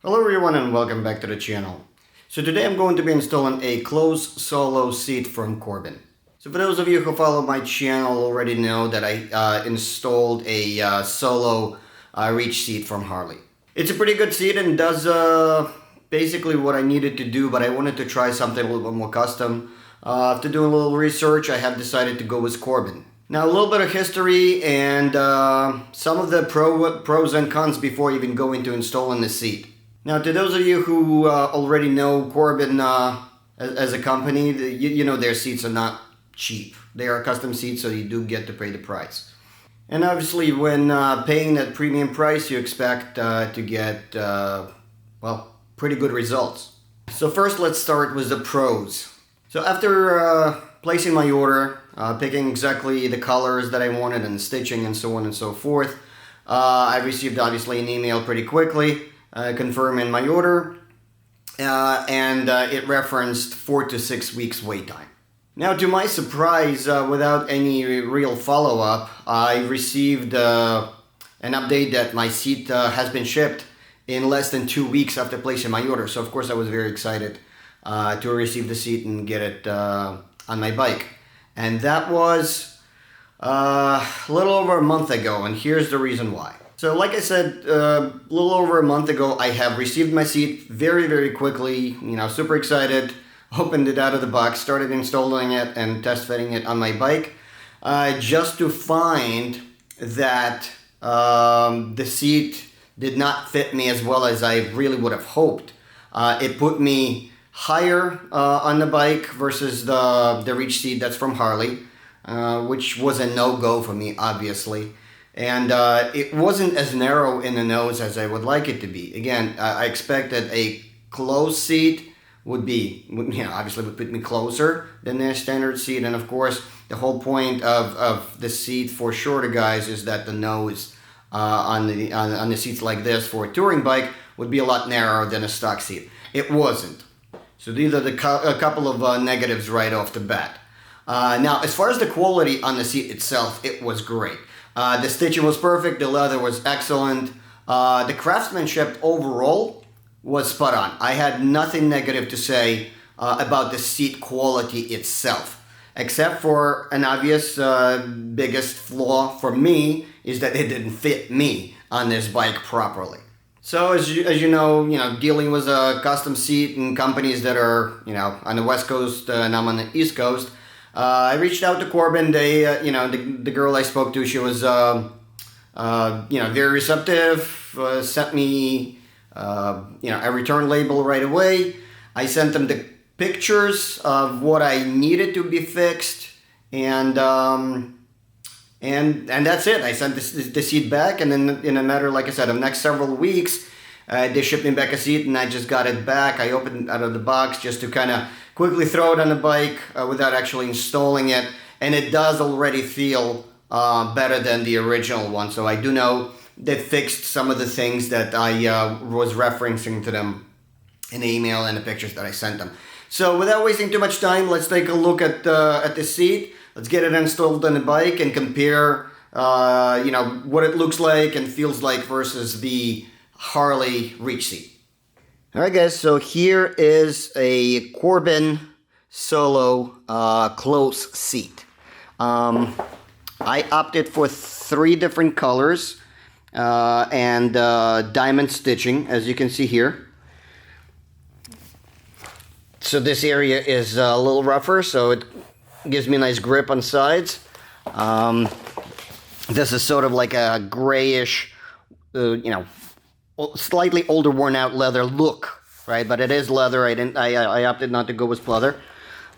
Hello everyone and welcome back to the channel. So today I'm going to be installing a close solo seat from Corbin. So for those of you who follow my channel already know that I installed a solo reach seat from Harley. It's a pretty good seat and does basically what I needed to do, but I wanted to try something a little bit more custom. After doing a little research, I have decided to go with Corbin. Now a little bit of history and some of the pros and cons before even going to installing the seat. Now, to those of you who already know Corbin as a company, you know their seats are not cheap. They are custom seats, so you do get to pay the price. And obviously, when paying that premium price, you expect to get, well, pretty good results. So first, let's start with the pros. So after placing my order, picking exactly the colors that I wanted and stitching and so on and so forth, I received obviously an email pretty quickly. Confirming my order, and it referenced 4 to 6 weeks wait time. Now, to my surprise, without any real follow-up, I received an update that my seat has been shipped in less than 2 weeks after placing my order. So, of course, I was very excited to receive the seat and get it on my bike. And that was a little over a month ago, and here's the reason why. So like I said, a little over a month ago, I have received my seat very, very quickly, super excited, opened it out of the box, started installing it and test fitting it on my bike, just to find that the seat did not fit me as well as I really would have hoped. It put me higher on the bike versus the reach seat that's from Harley, which was a no-go for me, obviously. And it wasn't as narrow in the nose as I would like it to be. Again, I expected a closed seat would be, obviously would put me closer than their standard seat. And of course, the whole point of the seat for shorter guys is that the nose on the seats like this for a touring bike would be a lot narrower than a stock seat. It wasn't. So these are a couple of negatives right off the bat. Now, as far as the quality on the seat itself, it was great. The stitching was perfect, the leather was excellent, the craftsmanship overall was spot on. I had nothing negative to say about the seat quality itself, except for an obvious biggest flaw for me is that it didn't fit me on this bike properly. So as you know, dealing with a custom seat and companies that are, on the West Coast and I'm on the East Coast, I reached out to Corbin. They, the girl I spoke to, she was, very receptive, sent me, a return label right away. I sent them the pictures of what I needed to be fixed, and that's it. I sent the seat back, and then in a matter, like I said, of the next several weeks, they shipped me back a seat, and I just got it back. I opened it out of the box just to kind of quickly throw it on the bike without actually installing it, and it does already feel better than the original one. So I do know they fixed some of the things that I was referencing to them in the email and the pictures that I sent them. So without wasting too much time, let's take a look at the seat. Let's get it installed on the bike and compare, what it looks like and feels like versus the Harley reach seat. Alright guys, so here is a Corbin Solo close seat. I opted for 3 different colors and diamond stitching, as you can see here. So this area is a little rougher, so it gives me a nice grip on sides. This is sort of like a grayish, slightly older, worn-out leather look, right? But it is leather. I opted not to go with pleather.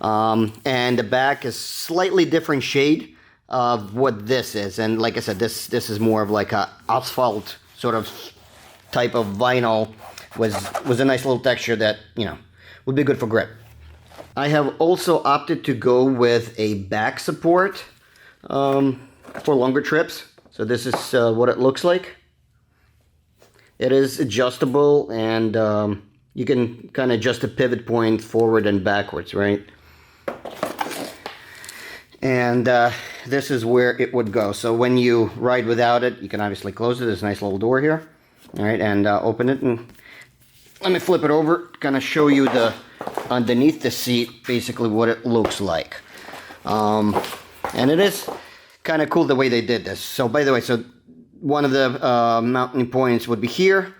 And the back is slightly different shade of what this is. And like I said, this is more of like a asphalt sort of type of vinyl with a nice little texture that would be good for grip. I have also opted to go with a back support for longer trips. So this is what it looks like. It is adjustable, and you can kind of adjust the pivot point forward and backwards, right? And this is where it would go. So when you ride without it, you can obviously close it. There's a nice little door here. All right, and open it, and let me flip it over, kind of show you the underneath the seat, basically what it looks like. And it is kind of cool the way they did this. So by the way, so one of the mounting points would be here,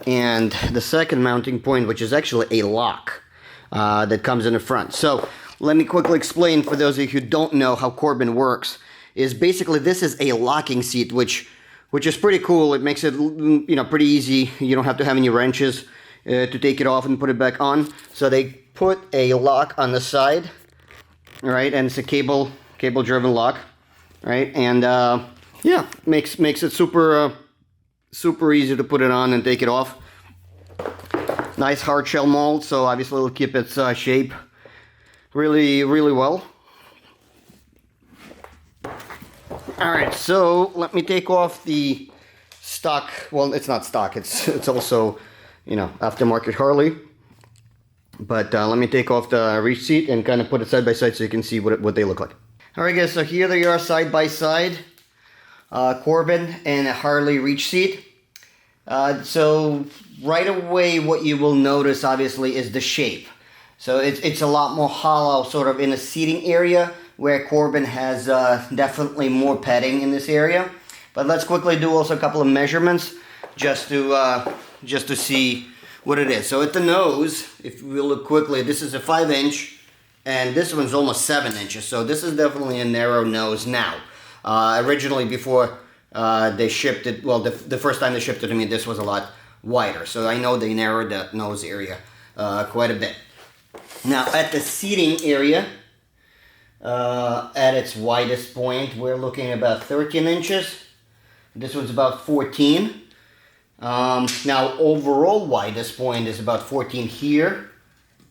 and the second mounting point, which is actually a lock that comes in the front. So let me quickly explain for those of you who don't know how Corbin works. Is basically this is a locking seat, which is pretty cool. It makes it, you know, pretty easy. You don't have to have any wrenches to take it off and put it back on. So they put a lock on the side, right? And it's a cable driven lock, right? And yeah, makes it super easy to put it on and take it off. Nice hard shell mold, so obviously it'll keep its shape really well. Alright, so let me take off the stock, well, it's not stock, it's also, you know, aftermarket Harley. But let me take off the reach seat and kind of put it side by side so you can see what they look like. Alright guys, so here they are side by side. Corbin and a Harley reach seat. So right away what you will notice obviously is the shape. So it's a lot more hollow sort of in the seating area, where Corbin has definitely more padding in this area. But let's quickly do also a couple of measurements just to see what it is. So at the nose, if we look quickly, this is a 5-inch, and this one's almost 7 inches. So this is definitely a narrow nose now. Originally, before they shipped it, well, the first time they shipped it to me, this was a lot wider. So I know they narrowed that nose area quite a bit. Now at the seating area, at its widest point, we're looking at about 13 inches. This one's about 14. Now overall widest point is about 14 here,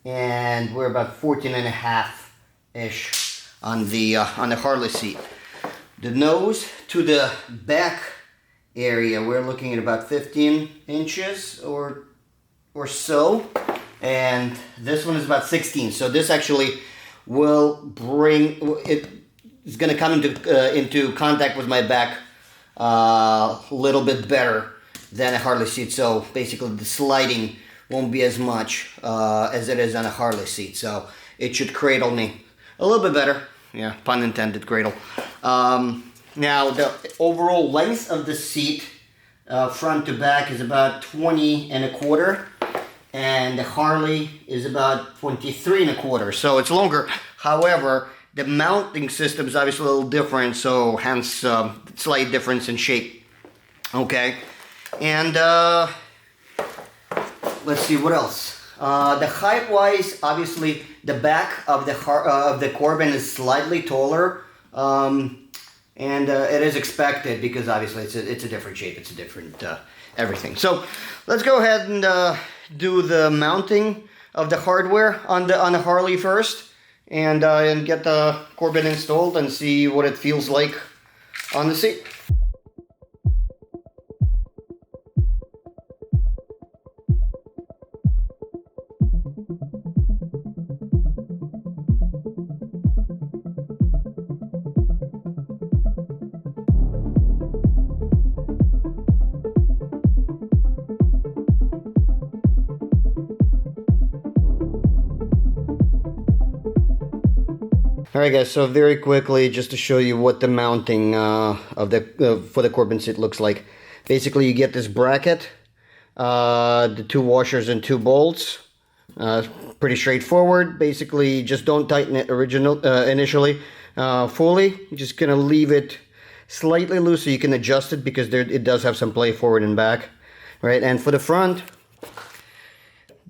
and we're about 14 and a half ish on the Harley seat. The nose to the back area, we're looking at about 15 inches or so, and this one is about 16. So this actually will bring it. It's going to come into contact with my back a little bit better than a Harley seat. So basically, the sliding won't be as much as it is on a Harley seat. So it should cradle me a little bit better. Yeah, pun intended, cradle. Now the overall length of the seat, front to back, is about 20 and a quarter. And the Harley is about 23 and a quarter, so it's longer. However, the mounting system is obviously a little different, so hence slight difference in shape. Okay, and let's see what else. The height-wise, obviously, the back of the Corbin is slightly taller, and it is expected because obviously it's a different shape, it's a different everything. So let's go ahead and do the mounting of the hardware on the Harley first, and get the Corbin installed and see what it feels like on the seat. Alright guys, so very quickly, just to show you what the mounting for the Corbin seat looks like. Basically, you get this bracket, the 2 washers and 2 bolts. Pretty straightforward. Basically, just don't tighten it initially fully. You're just gonna leave it slightly loose so you can adjust it, because it does have some play forward and back. Right, and for the front,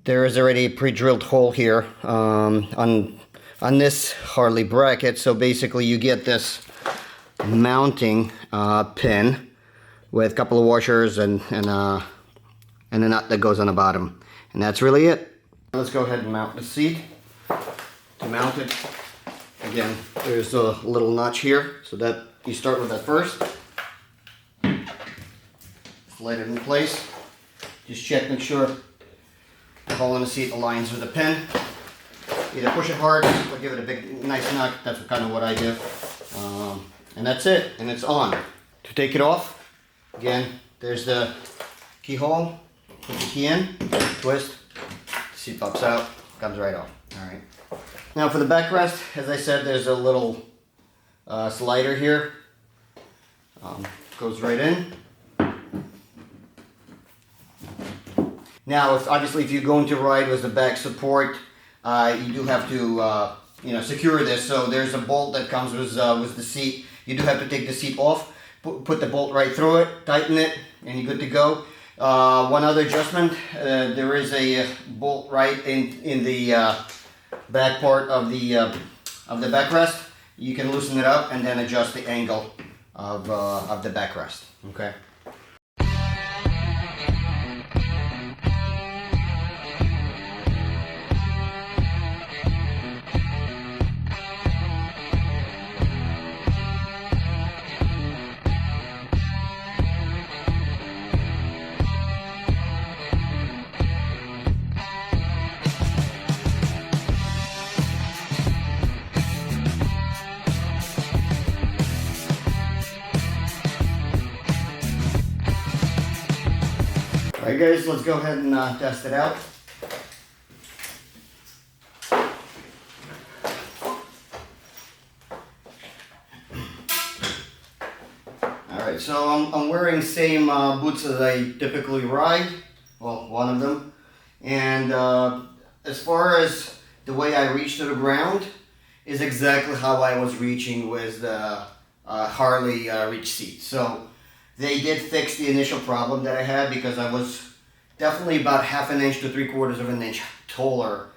there is already a pre-drilled hole here on this Harley bracket. So basically you get this mounting pin with a couple of washers and a nut that goes on the bottom, and that's really it. Let's go ahead and mount the seat. To mount it, again, there's a little notch here, so that you start with that first. Slide it in place. Just check, make sure the hole in the seat aligns with the pin. Either push it hard or give it a big, nice nut. That's kind of what I do. And that's it, and it's on. To take it off, again, there's the keyhole. put the key in, twist, seat pops out, comes right off. All right. Now for the backrest, as I said, there's a little slider here. Goes right in. Now, obviously, if you're going to ride with the back support, you do have to, secure this. So there's a bolt that comes with the seat. You do have to take the seat off, put the bolt right through it, tighten it, and you're good to go. One other adjustment: there is a bolt right in the back part of the backrest. You can loosen it up and then adjust the angle of the backrest. Okay. Alright guys, let's go ahead and test it out. Alright, so I'm wearing same boots as I typically ride, well, one of them. And as far as the way I reach to the ground is exactly how I was reaching with the Harley reach seat. So they did fix the initial problem that I had because I was definitely about 1/2 inch to 3/4 of an inch taller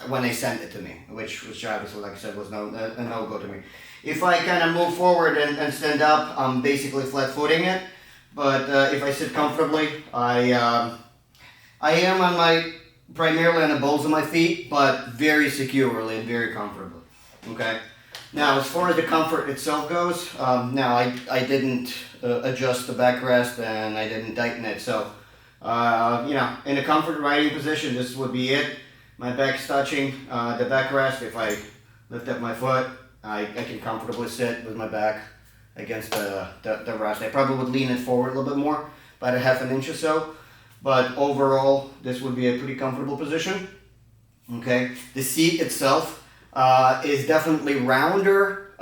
when they sent it to me, which obviously, like I said, was a no-go to me. If I kind of move forward and stand up, I'm basically flat-footing it. But if I sit comfortably, I am on primarily on the balls of my feet, but very securely and very comfortably. Okay. Now, as far as the comfort itself goes, now I didn't adjust the backrest and I didn't tighten it. So, in a comfort riding position, this would be it. My back's touching the backrest. If I lift up my foot, I can comfortably sit with my back against the rest. I probably would lean it forward a little bit more, about 1/2 inch or so. But overall, this would be a pretty comfortable position. Okay, the seat itself is definitely rounder,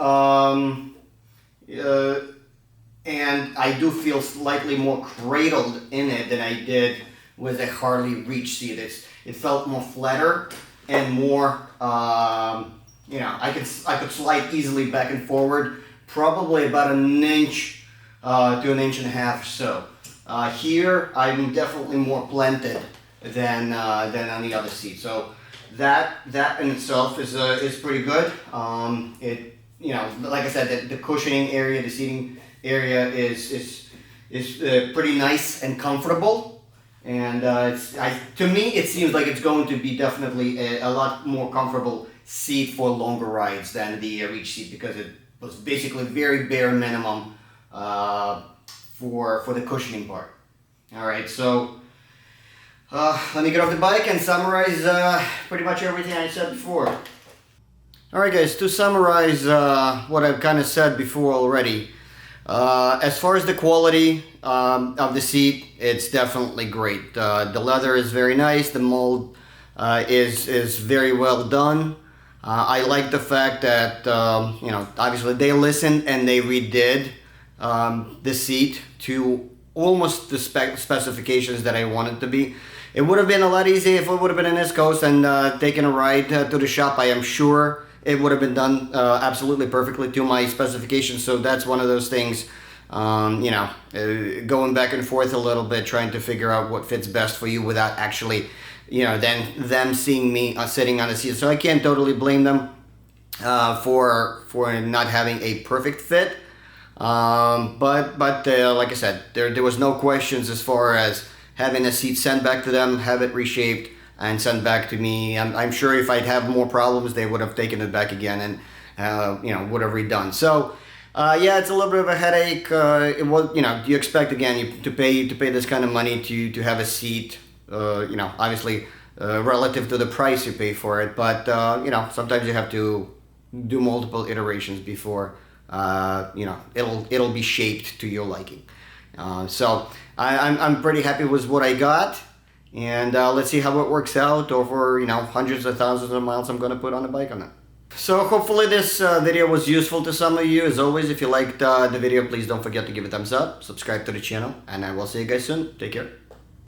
and I do feel slightly more cradled in it than I did with a Harley Reach seat. It felt more flatter and more, I could slide easily back and forward, probably about 1 inch to 1.5 inches. So here I'm definitely more planted than on the other seat. So that in itself is pretty good. Like I said, the cushioning area, the seating area is pretty nice and comfortable. And to me, it seems like it's going to be definitely a lot more comfortable seat for longer rides than the Reach seat, because it was basically very bare minimum for the cushioning part. All right, so. Let me get off the bike and summarize pretty much everything I said before. Alright guys, to summarize what I've kind of said before already, as far as the quality of the seat, it's definitely great. The leather is very nice, the mold is very well done. I like the fact that, obviously they listened and they redid the seat to almost the specifications that I wanted to be. It would have been a lot easier if it would have been in East Coast and taken a ride to the shop. I am sure it would have been done absolutely perfectly to my specifications. So that's one of those things, going back and forth a little bit, trying to figure out what fits best for you without actually, then them seeing me sitting on the seat. So I can't totally blame them for not having a perfect fit. But like I said, there was no questions as far as having a seat sent back to them, have it reshaped, and sent back to me. I'm sure if I'd have more problems, they would have taken it back again and would have redone. So yeah, it's a little bit of a headache. It was, you expect again to pay this kind of money to have a seat, obviously relative to the price you pay for it. But sometimes you have to do multiple iterations before it'll be shaped to your liking. So I'm pretty happy with what I got. And let's see how it works out over, hundreds of thousands of miles I'm going to put on the bike on it. So hopefully this video was useful to some of you. As always, if you liked the video, please don't forget to give it a thumbs up, subscribe to the channel, and I will see you guys soon. Take care.